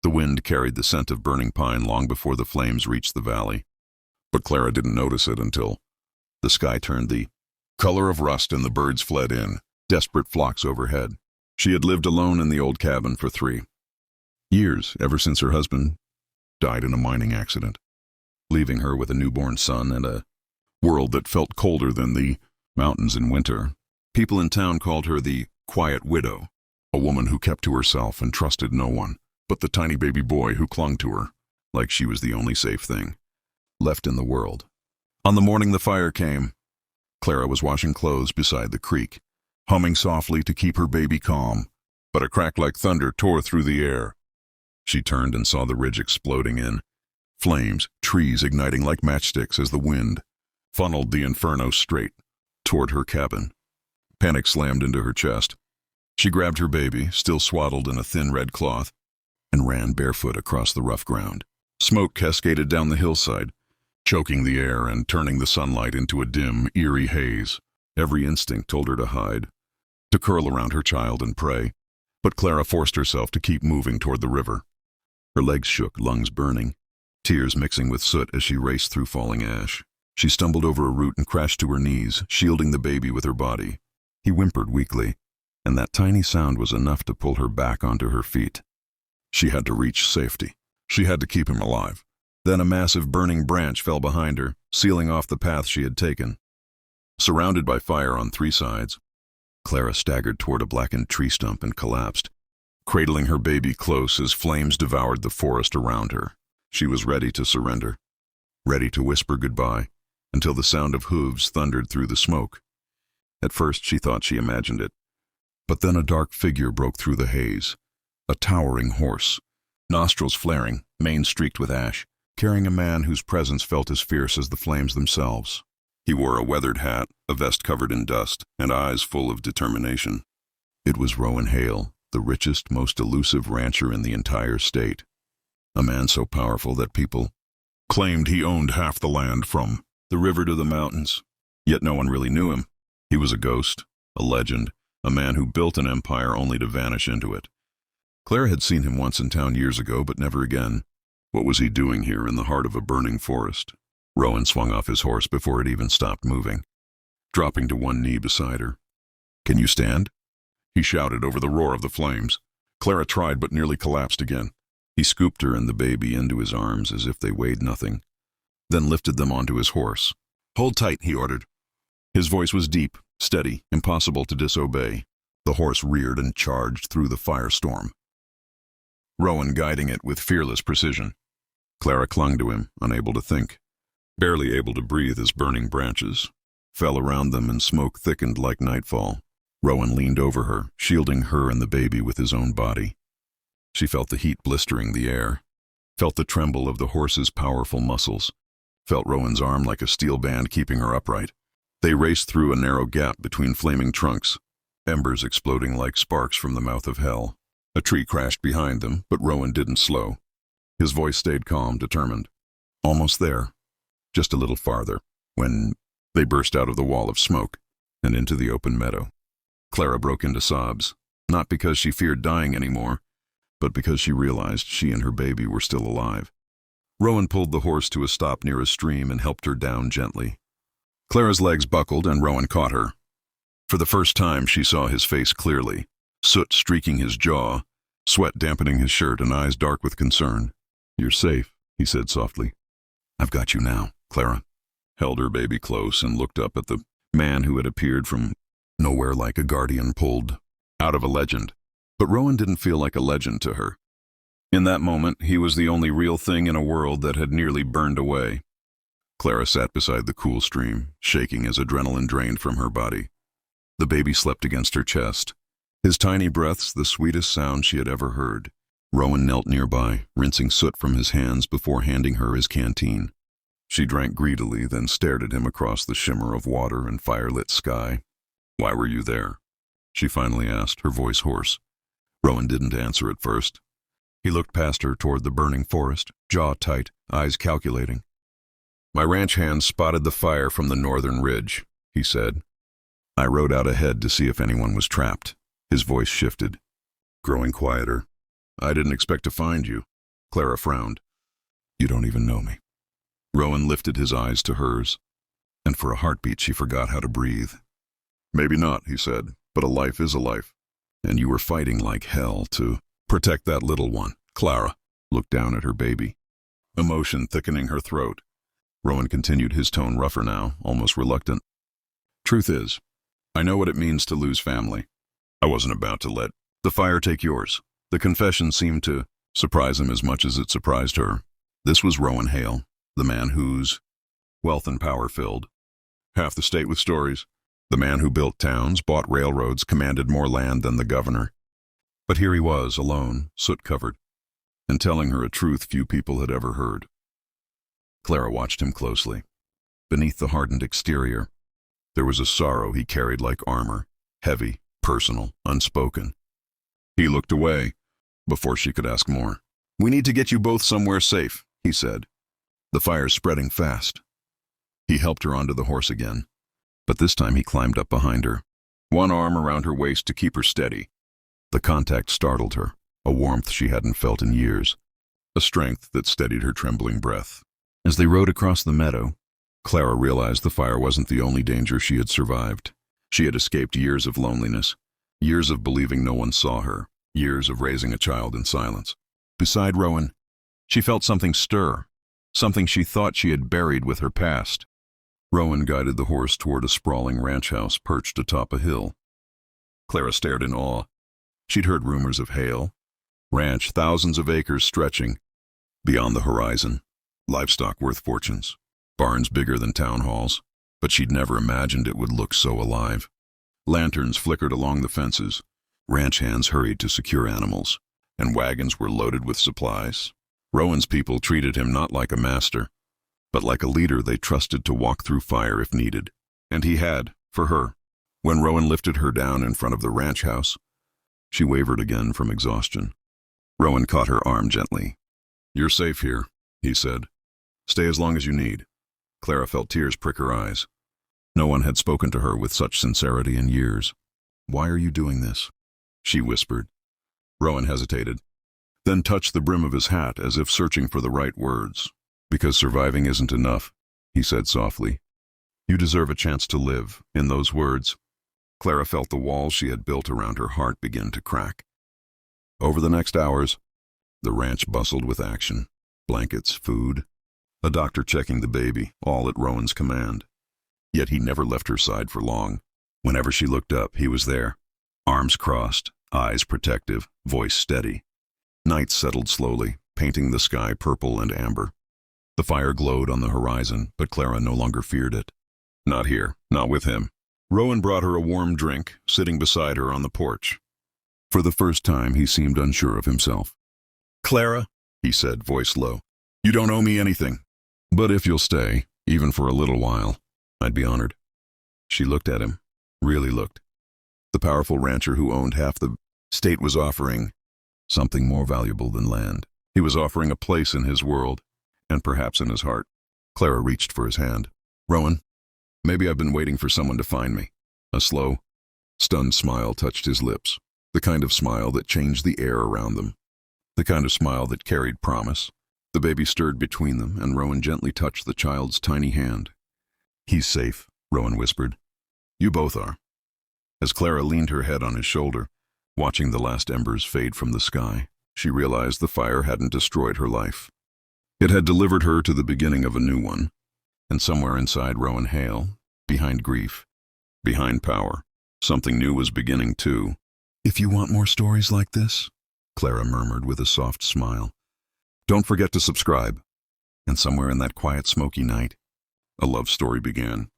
The wind carried the scent of burning pine long before the flames reached the valley. But Clara didn't notice it until the sky turned the color of rust and the birds fled in, desperate flocks overhead. She had lived alone in the old cabin for 3 years, ever since her husband died in a mining accident, leaving her with a newborn son and a world that felt colder than the mountains in winter. People in town called her the quiet widow, a woman who kept to herself and trusted no one but the tiny baby boy who clung to her like she was the only safe thing left in the world. On the morning the fire came, Clara was washing clothes beside the creek, humming softly to keep her baby calm, but a crack like thunder tore through the air. She turned and saw the ridge exploding in flames, trees igniting like matchsticks as the wind funneled the inferno straight toward her cabin. Panic slammed into her chest. She grabbed her baby, still swaddled in a thin red cloth, and ran barefoot across the rough ground. Smoke cascaded down the hillside, choking the air and turning the sunlight into a dim, eerie haze. Every instinct told her to hide, to curl around her child and pray, but Clara forced herself to keep moving toward the river. Her legs shook, lungs burning, tears mixing with soot as she raced through falling ash. She stumbled over a root and crashed to her knees, shielding the baby with her body. He whimpered weakly, and that tiny sound was enough to pull her back onto her feet. She had to reach safety. She had to keep him alive. Then a massive burning branch fell behind her, sealing off the path she had taken. Surrounded by fire on 3 sides, Clara staggered toward a blackened tree stump and collapsed, cradling her baby close as flames devoured the forest around her. She was ready to surrender, ready to whisper goodbye, until the sound of hooves thundered through the smoke. At first she thought she imagined it, but then a dark figure broke through the haze, a towering horse, nostrils flaring, mane streaked with ash, carrying a man whose presence felt as fierce as the flames themselves. He wore a weathered hat, a vest covered in dust, and eyes full of determination. It was Rowan Hale, the richest, most elusive rancher in the entire state. A man so powerful that people claimed he owned half the land from the river to the mountains. Yet no one really knew him. He was a ghost, a legend, a man who built an empire only to vanish into it. Clara had seen him once in town years ago, but never again. What was he doing here in the heart of a burning forest? Rowan swung off his horse before it even stopped moving, dropping to one knee beside her. "Can you stand?" he shouted over the roar of the flames. Clara tried but nearly collapsed again. He scooped her and the baby into his arms as if they weighed nothing, then lifted them onto his horse. "Hold tight," he ordered. His voice was deep, steady, impossible to disobey. The horse reared and charged through the firestorm, Rowan guiding it with fearless precision. Clara clung to him, unable to think, barely able to breathe as burning branches fell around them and smoke thickened like nightfall. Rowan leaned over her, shielding her and the baby with his own body. She felt the heat blistering the air, felt the tremble of the horse's powerful muscles, felt Rowan's arm like a steel band keeping her upright. They raced through a narrow gap between flaming trunks, embers exploding like sparks from the mouth of hell. A tree crashed behind them, but Rowan didn't slow. His voice stayed calm, determined. Almost there, just a little farther, when they burst out of the wall of smoke and into the open meadow. Clara broke into sobs, not because she feared dying anymore, but because she realized she and her baby were still alive. Rowan pulled the horse to a stop near a stream and helped her down gently. Clara's legs buckled and Rowan caught her. For the first time she saw his face clearly, soot streaking his jaw, sweat dampening his shirt, and eyes dark with concern. "You're safe," he said softly. "I've got you now," Clara held her baby close and looked up at the man who had appeared from nowhere like a guardian pulled out of a legend. But Rowan didn't feel like a legend to her. In that moment, he was the only real thing in a world that had nearly burned away. Clara sat beside the cool stream, shaking as adrenaline drained from her body. The baby slept against her chest, his tiny breaths the sweetest sound she had ever heard. Rowan knelt nearby, rinsing soot from his hands before handing her his canteen. She drank greedily, then stared at him across the shimmer of water and firelit sky. "Why were you there?" she finally asked, her voice hoarse. Rowan didn't answer at first. He looked past her toward the burning forest, jaw tight, eyes calculating. "My ranch hands spotted the fire from the northern ridge," he said. "I rode out ahead to see if anyone was trapped." His voice shifted, growing quieter. "I didn't expect to find you. Clara frowned. You don't even know me. Rowan lifted his eyes to hers, and for a heartbeat she forgot how to breathe. Maybe not, he said, but a life is a life. And you were fighting like hell to protect that little one. Clara looked down at her baby, emotion thickening her throat. Rowan continued, his tone rougher now, almost reluctant. Truth is, I know what it means to lose family. I wasn't about to let the fire take yours. The confession seemed to surprise him as much as it surprised her. This was Rowan Hale, the man whose wealth and power filled half the state with stories. The man who built towns, bought railroads, commanded more land than the governor. But here he was, alone, soot-covered, and telling her a truth few people had ever heard. Clara watched him closely. Beneath the hardened exterior, there was a sorrow he carried like armor, heavy, personal, unspoken. He looked away before she could ask more. We need to get you both somewhere safe, he said. The fire's spreading fast. He helped her onto the horse again, but this time he climbed up behind her, one arm around her waist to keep her steady. The contact startled her, a warmth she hadn't felt in years, a strength that steadied her trembling breath. As they rode across the meadow, Clara realized the fire wasn't the only danger she had survived. She had escaped years of loneliness, years of believing no one saw her, years of raising a child in silence. Beside Rowan, she felt something stir, something she thought she had buried with her past. Rowan guided the horse toward a sprawling ranch house perched atop a hill. Clara stared in awe. She'd heard rumors of Hale, ranch, thousands of acres stretching beyond the horizon, livestock worth fortunes, barns bigger than town halls, but she'd never imagined it would look so alive. Lanterns flickered along the fences, ranch hands hurried to secure animals, and wagons were loaded with supplies. Rowan's people treated him not like a master, but like a leader they trusted to walk through fire if needed. And he had, for her. When Rowan lifted her down in front of the ranch house, she wavered again from exhaustion. Rowan caught her arm gently. You're safe here, he said. Stay as long as you need. Clara felt tears prick her eyes. No one had spoken to her with such sincerity in years. Why are you doing this? She whispered. Rowan hesitated, then touched the brim of his hat as if searching for the right words. Because surviving isn't enough, he said softly. You deserve a chance to live. In those words, Clara felt the walls she had built around her heart begin to crack. Over the next hours, the ranch bustled with action. Blankets, food, a doctor checking the baby, all at Rowan's command. Yet he never left her side for long. Whenever she looked up, he was there. Arms crossed, eyes protective, voice steady. Night settled slowly, painting the sky purple and amber. The fire glowed on the horizon, but Clara no longer feared it. Not here, not with him. Rowan brought her a warm drink, sitting beside her on the porch. For the first time, he seemed unsure of himself. Clara, he said, voice low, you don't owe me anything. But if you'll stay, even for a little while, I'd be honored. She looked at him, really looked. The powerful rancher who owned half the state was offering something more valuable than land. He was offering a place in his world, and perhaps in his heart. Clara reached for his hand. Rowan, maybe I've been waiting for someone to find me. A slow, stunned smile touched his lips, the kind of smile that changed the air around them, the kind of smile that carried promise. The baby stirred between them, and Rowan gently touched the child's tiny hand. He's safe, Rowan whispered. You both are. As Clara leaned her head on his shoulder, watching the last embers fade from the sky, she realized the fire hadn't destroyed her life. It had delivered her to the beginning of a new one, and somewhere inside Rowan Hale, behind grief, behind power, something new was beginning too. If you want more stories like this, Clara murmured with a soft smile, don't forget to subscribe. And somewhere in that quiet, smoky night, a love story began.